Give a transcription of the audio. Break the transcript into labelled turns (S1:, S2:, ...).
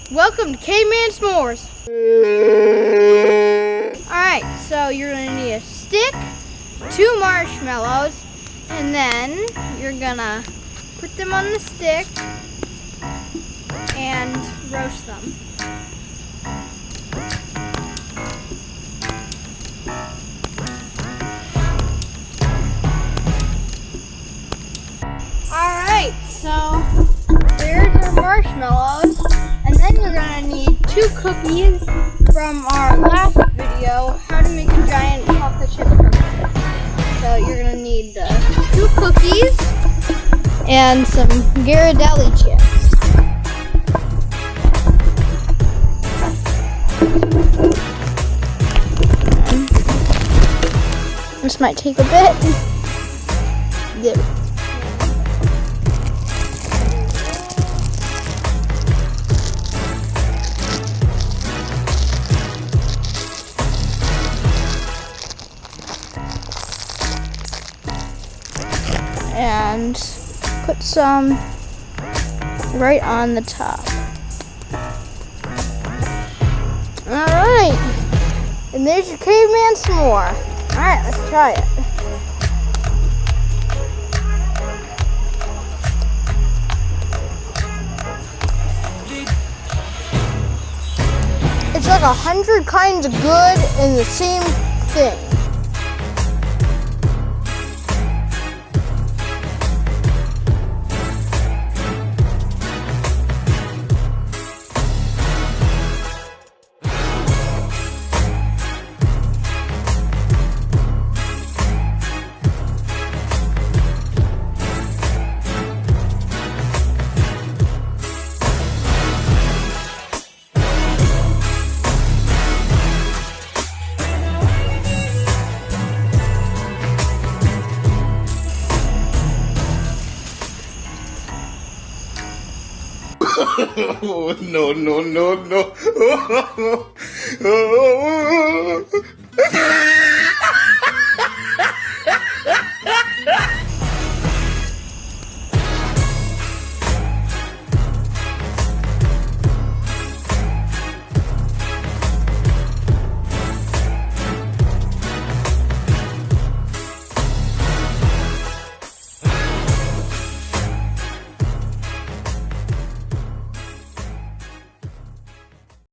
S1: Welcome to Cavemen S'mores. Alright, so you're going to need a stick, 2 marshmallows, and then you're going to put them on the stick and roast them. Alright, so there's our marshmallows, and then you're going to need 2 cookies from our last video, how to make a giant chocolate chip cookie. So you're going to need 2 cookies and some Ghirardelli chips. This might take a bit. There. And put some right on the top. Alright, and there's your caveman s'more. Alright, let's try it. It's like 100 kinds of good in the same thing.
S2: Oh, no.